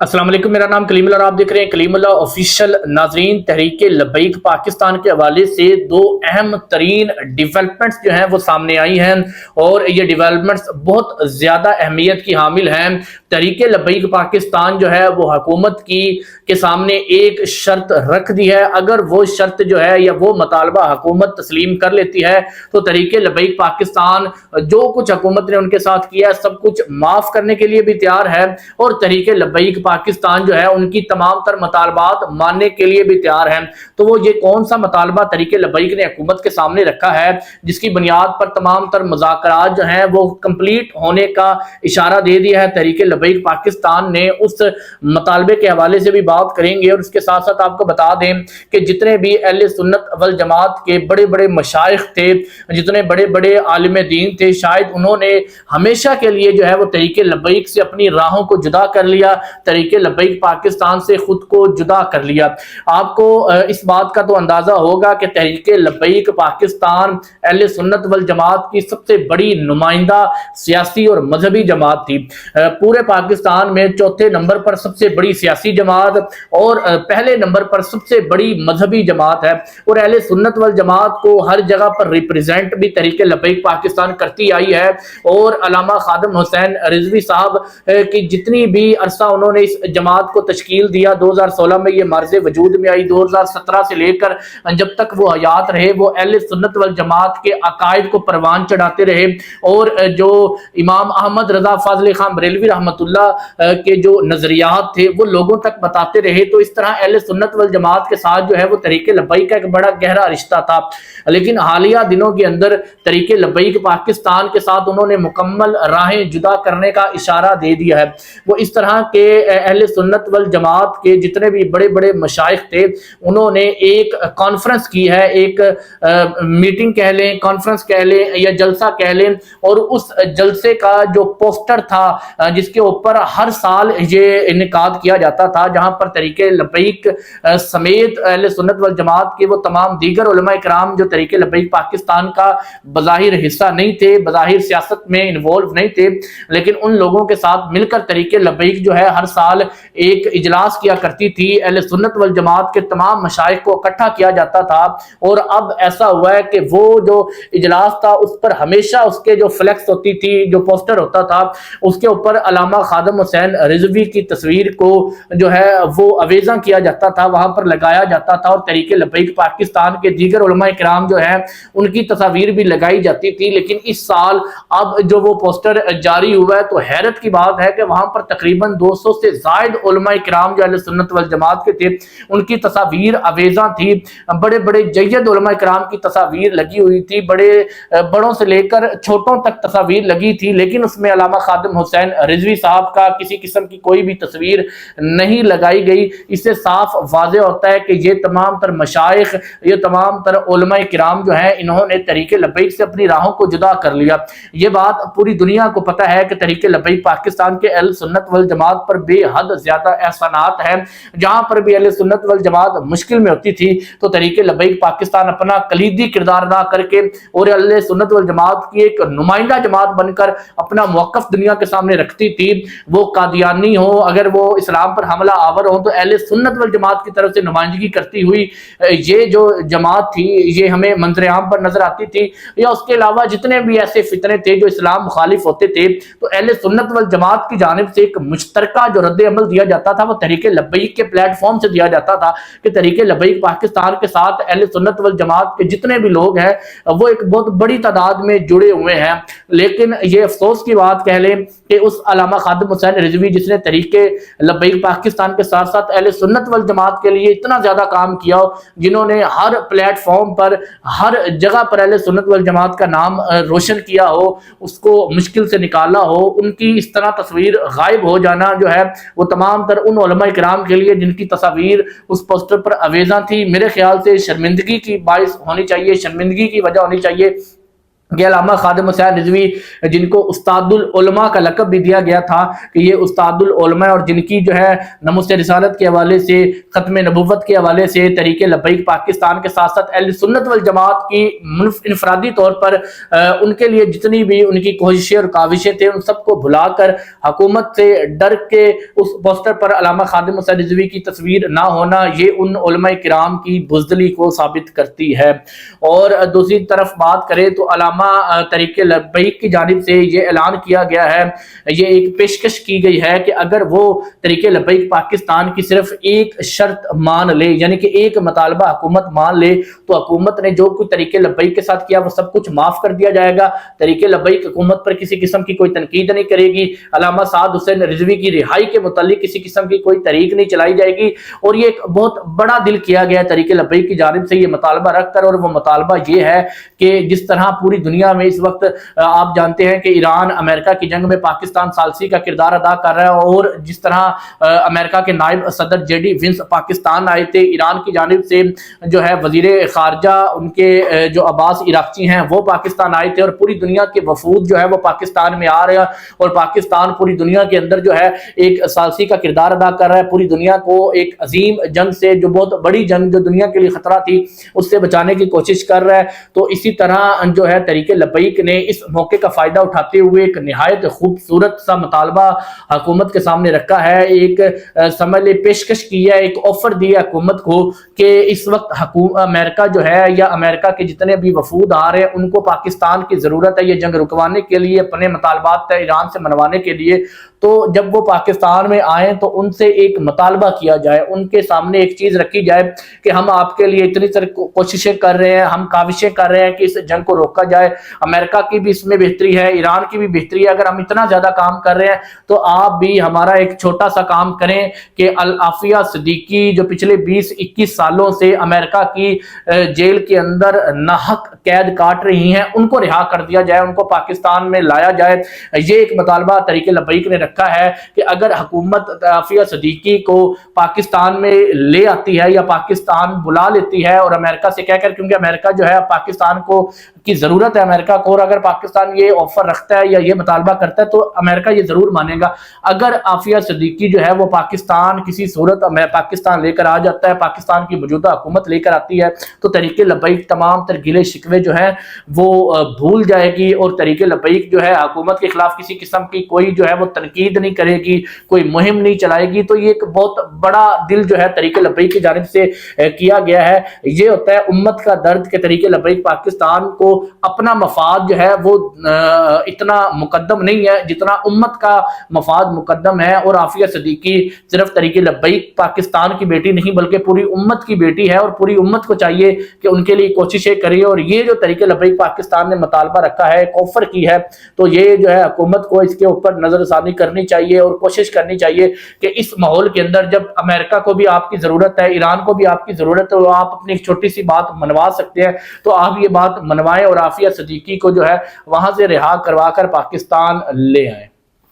السلام علیکم، میرا نام کلیم اللہ اور آپ دیکھ رہے ہیں کلیم اللہ آفیشیل۔ ناظرین، تحریک لبیک پاکستان کے حوالے سے دو اہم ترین ڈیولپمنٹس جو ہیں وہ سامنے آئی ہیں اور یہ ڈیولپمنٹس بہت زیادہ اہمیت کی حامل ہیں۔ تحریک لبیک پاکستان جو ہے وہ حکومت کے سامنے ایک شرط رکھ دی ہے، اگر وہ شرط جو ہے یا وہ مطالبہ حکومت تسلیم کر لیتی ہے تو تحریک لبیک پاکستان جو کچھ حکومت نے ان کے ساتھ کیا سب کچھ معاف کرنے کے لیے بھی تیار ہے، اور تحریک لبیک پاکستان جو ہے ان کی تمام تر مطالبات ماننے کے لیے بھی تیار ہے۔ تو وہ یہ کون سا مطالبہ تحریک لبیک نے حکومت کے سامنے رکھا ہے جس کی بنیاد پر تمام تر مذاکرات جو ہیں وہ کمپلیٹ ہونے کا اشارہ دے دیا ہے تحریک لبیک پاکستان نے، اس مطالبے کے حوالے سے بھی بات کریں گے۔ اور اس کے ساتھ ساتھ آپ کو بتا دیں کہ جتنے بھی اہل سنت والجماعت کے بڑے بڑے مشائخ تھے، جتنے بڑے بڑے عالم دین تھے، شاید انہوں نے ہمیشہ کے لیے جو ہے وہ تحریک لبیک سے اپنی راہوں کو جدا کر لیا، تحریک لبیک پاکستان سے خود کو جدا کر لیا۔ آپ کو اس بات کا تو اندازہ ہوگا کہ تحریک لبیک پاکستان اہل سنت والجماعت کی سب سے بڑی نمائندہ سیاسی اور مذہبی جماعت تھی، پورے پاکستان میں چوتھے نمبر پر سب سے بڑی سیاسی جماعت اور پہلے نمبر پر سب سے بڑی مذہبی جماعت ہے، اور اہل سنت والجماعت کو ہر جگہ پر ریپریزنٹ بھی تحریک لبیک پاکستان کرتی آئی ہے۔ اور علامہ خادم حسین رضوی صاحب کی جتنی بھی عرصہ انہوں نے اس جماعت کو تشکیل دیا، 2016 میں یہ مرز وجود میں آئی، 2017 سے لے کر جب تک وہ حیات رہے وہ اہل سنت والجماعت کے عقائد کو پروان چڑھاتے رہے، اور جو امام احمد رضا فاضل خان بریلوی رحمۃ اللہ کے جو نظریات تھے وہ لوگوں تک بتاتے رہے۔ تو اس طرح اہل سنت والجماعت کے ساتھ جو ہے وہ تحریک لبیک کا ایک بڑا گہرا رشتہ تھا، لیکن حالیہ دنوں کے اندر تحریک لبیک پاکستان کے ساتھ انہوں نے مکمل راہیں جدا کرنے کا اشارہ دے دیا ہے۔ وہ اس طرح کے اہل سنت والجماعت کے جتنے بھی بڑے بڑے مشائخ تھے انہوں نے ایک کانفرنس کی ہے، ایک میٹنگ کہہ لیں، کانفرنس کہہ لیں یا جلسہ کہہ لیں، اور اس جلسے کا جو پوسٹر تھا جس کے اوپر ہر سال یہ انعقاد کیا جاتا تھا، جہاں پر تحریک لبیک سمیت اہل سنت والجماعت کے وہ تمام دیگر علماء کرام جو تحریک لبیک پاکستان کا بظاہر حصہ نہیں تھے، بظاہر سیاست میں انوالو نہیں تھے، لیکن ان لوگوں کے ساتھ مل کر تحریک لبیک جو ہے ہر سال ایک اجلاس کیا کرتی تھی، اہل سنت والجماعت کے تمام مشائخ کو اکٹھا کیا جاتا تھا۔ اور اب ایسا ہوا ہے کہ وہ جو اجلاس تھا اس پر ہمیشہ اس کے جو فلیکس ہوتی تھی، جو پوسٹر ہوتا تھا، اس کے اوپر علامہ خادم حسین رضوی کی تصویر کو جو ہے وہ اویزاں کیا جاتا تھا، وہاں پر لگایا جاتا تھا، اور تحریک لبیک پاکستان کے دیگر علماء کرام جو ہیں ان کی تصاویر بھی لگائی جاتی تھی۔ لیکن اس سال اب جو وہ پوسٹر جاری ہوا ہے تو حیرت کی بات ہے کہ وہاں پر تقریباً 200 سے زائد علماء کرام جو اہل سنت والجماعت کے تھے ان کی تصاویر اویزاں تھی، بڑے بڑے جید علماء کرام کی تصاویر لگی ہوئی تھی، بڑوں سے لے کر چھوٹوں تک تصاویر لگی تھی، لیکن اس میں علامہ خادم حسین رضوی صاحب کا کسی قسم کی کوئی بھی تصویر نہیں لگائی گئی۔ اس سے صاف واضح ہوتا ہے کہ یہ تمام تر مشائخ، یہ تمام تر علماء کرام جو ہیں انہوں نے تحریک لبیک سے اپنی راہوں کو جدا کر لیا۔ یہ بات پوری دنیا کو پتہ ہے کہ تحریک لبیک پاکستان کے اہل سنت والجماعت پر بے حد زیادہ احسانات ہیں، جہاں پر بھی اہل سنت والجماعت مشکل میں ہوتی تھی تو تحریک لبیک پاکستان اپنا کلیدی کردار ادا کر کے اور اہل سنت والجماعت کی ایک نمائندہ جماعت بن کر اپنا موقف دنیا کے سامنے رکھتی تھی۔ وہ قادیانی ہو، اگر وہ اسلام پر حملہ آور ہو تو اہل سنت والجماعت کی طرف سے نمائندگی کرتی ہوئی یہ جو جماعت تھی یہ ہمیں منظر عام پر نظر آتی تھی۔ یا اس کے علاوہ جتنے بھی ایسے فتنے تھے جو اسلام مخالف ہوتے تھے تو اہل سنت والجماعت کی جانب سے ایک مشترکہ جو رد عمل دیا جاتا تھا وہ تحریک لبیک کے پلیٹ فارم سے دیا جاتا تھا کہ تحریک لبیک پاکستان کے ساتھ اہل سنت والجماعت کے جتنے بھی لوگ ہیں وہ ایک بہت بڑی تعداد میں جڑے ہوئے ہیں۔ لیکن یہ افسوس کی بات کہہ لیں کہ اس علامہ خادم حسین رضوی جس نے تحریک لبیک پاکستان کے ساتھ ساتھ اہل سنت والجماعت کے لیے اتنا زیادہ کام کیا ہو، جنہوں نے ہر پلیٹ فارم پر ہر جگہ پر اہل سنت والجماعت کا نام روشن کیا ہو، اس کو مشکل سے نکالا ہو، ان کی اس طرح تصویر غائب ہو جانا جو ہے وہ تمام تر ان علماء کرام کے لیے جن کی تصاویر اس پوسٹر پر اویزاں تھی، میرے خیال سے شرمندگی کی باعث ہونی چاہیے، شرمندگی کی وجہ ہونی چاہیے۔ کہ علامہ خادم حسین رضوی جن کو استاد العلماء کا لقب بھی دیا گیا تھا کہ یہ استاد العلماء، اور جن کی جو ہے ناموس رسالت کے حوالے سے، ختم نبوت کے حوالے سے تحریک لبیک پاکستان کے ساتھ ساتھ اہل سنت والجماعت کی انفرادی طور پر ان کے لیے جتنی بھی ان کی کوششیں اور کاوشیں تھے ان سب کو بھلا کر حکومت سے ڈر کے اس پوسٹر پر علامہ خادم حسین رضوی کی تصویر نہ ہونا، یہ ان علماء کرام کی بزدلی کو ثابت کرتی ہے۔ اور دوسری طرف بات کریں تو علامہ تحریک لبیک کی جانب سے یہ اعلان کیا گیا ہے، یہ ایک پیشکش کی گئی ہے کہ اگر وہ تحریک لبیک پاکستان کی صرف ایک شرط مان لے، یعنی کہ ایک مطالبہ حکومت مان لے، تو حکومت نے جو کچھ تحریک لبیک کے ساتھ کیا وہ سب کچھ معاف کر دیا جائے گا۔ تحریک لبیک حکومت پر کسی قسم کی کوئی تنقید نہیں کرے گی، علامہ سعد حسین رضوی کی رہائی کے متعلق کسی قسم کی کوئی تحریک نہیں چلائی جائے گی۔ اور یہ ایک بہت بڑا دل کیا گیا ہے تحریک لبیک کی جانب سے یہ مطالبہ رکھ کر، اور وہ مطالبہ یہ ہے کہ جس طرح پوری دنیا میں اس وقت آپ جانتے ہیں کہ ایران امریکہ کی جنگ میں پاکستان ثالثی کا کردار ادا کر رہا ہے، اور جس طرح امریکہ کے نائب صدر جے ڈی وینس پاکستان آئے تھے، ایران کی جانب سے جو ہے وزیر خارجہ ان کے جو عباس عراقچی ہیں وہ پاکستان آئے تھے، اور پوری دنیا کے وفود جو ہے وہ پاکستان میں آ رہے ہیں، اور پاکستان پوری دنیا کے اندر جو ہے ایک ثالثی کا کردار ادا کر رہا ہے، پوری دنیا کو ایک عظیم جنگ سے، جو بہت بڑی جنگ جو دنیا کے لیے خطرہ تھی، اس سے بچانے کی کوشش کر رہا ہے۔ تو اسی طرح جو ہے تحریک لبیک نے اس موقع کا فائدہ اٹھاتے ہوئے ایک نہایت خوبصورت سا مطالبہ حکومت کے سامنے رکھا ہے، ایک سمجھ لے پیشکش کی ہے، ایک آفر دی ہے حکومت کو کہ اس وقت امریکہ جو ہے یا امریکہ کے جتنے بھی وفود آ رہے ہیں ان کو پاکستان کی ضرورت ہے یہ جنگ رکوانے کے لیے، اپنے مطالبات ایران سے منوانے کے لیے۔ تو جب وہ پاکستان میں آئیں تو ان سے ایک مطالبہ کیا جائے، ان کے سامنے ایک چیز رکھی جائے کہ ہم آپ کے لیے اتنی ساری کوششیں کر رہے ہیں، ہم کاوشیں کر رہے ہیں کہ اس جنگ کو روکا جائے، امریکہ کی بھی اس میں بہتری ہے، ایران کی بھی بہتری ہے، اگر ہم اتنا زیادہ کام کر رہے ہیں تو آپ بھی ہمارا ایک چھوٹا سا کام کریں کہ العافیہ صدیقی جو پچھلے 20-21 سالوں سے امریکہ کی جیل کے اندر ناحق قید کاٹ رہی ہیں ان کو رہا کر دیا جائے، ان کو پاکستان میں لایا جائے۔ یہ ایک مطالبہ تحریک لبیک نے رکھا ہے کہ اگر حکومت عافیہ صدیقی کو پاکستان میں لے آتی ہے یا پاکستان بلا لیتی ہے، اور امریکہ سے کہہ کر، کیونکہ امریکہ جو ہے پاکستان کو کی ضرورت ہے امریکہ کو، اور اگر پاکستان یہ آفر رکھتا ہے یا یہ مطالبہ کرتا ہے تو امریکہ یہ ضرور مانے گا۔ اگر عافیہ صدیقی جو ہے وہ پاکستان کسی صورت پاکستان لے کر آ جاتا ہے، پاکستان کی موجودہ حکومت لے کر آتی ہے، تو تحریک لبیک تمام تر گلے شکوے جو ہیں وہ بھول جائے گی، اور تحریک لبیک جو ہے حکومت کے خلاف کسی قسم کی کوئی جو ہے وہ تنقید نہیں کرے گی، کوئی مہم نہیں چلائے گی۔ تو یہ ایک بہت بڑا دل جو ہے تحریک لبیک کی جانب سے کیا گیا ہے۔ یہ ہوتا ہے امت کا درد کہ تحریک لبیک پاکستان کو اپنا مفاد جو ہے وہ اتنا مقدم نہیں ہے جتنا امت کا مفاد مقدم ہے، اور عافیہ صدیقی صرف تحریک لبیک پاکستان کی بیٹی نہیں بلکہ پوری امت کی بیٹی ہے، اور پوری امت کو چاہیے کہ ان کے لیے کوششیں کرے۔ اور یہ جو تحریک لبیک پاکستان نے مطالبہ رکھا ہے، ایک آفر کی ہے، تو یہ جو ہے حکومت کو اس کے اوپر نظر ثانی کرنی چاہیے اور کوشش کرنی چاہیے کہ اس ماحول کے اندر جب امریکہ کو بھی آپ کی ضرورت ہے، ایران کو بھی آپ کی ضرورت ہے، تو آپ اپنی ایک چھوٹی سی بات منوا سکتے ہیں، تو آپ یہ بات منوائیں اور عافیہ صدیقی کو جو ہے وہاں سے رہا کروا کر پاکستان لے آئیں۔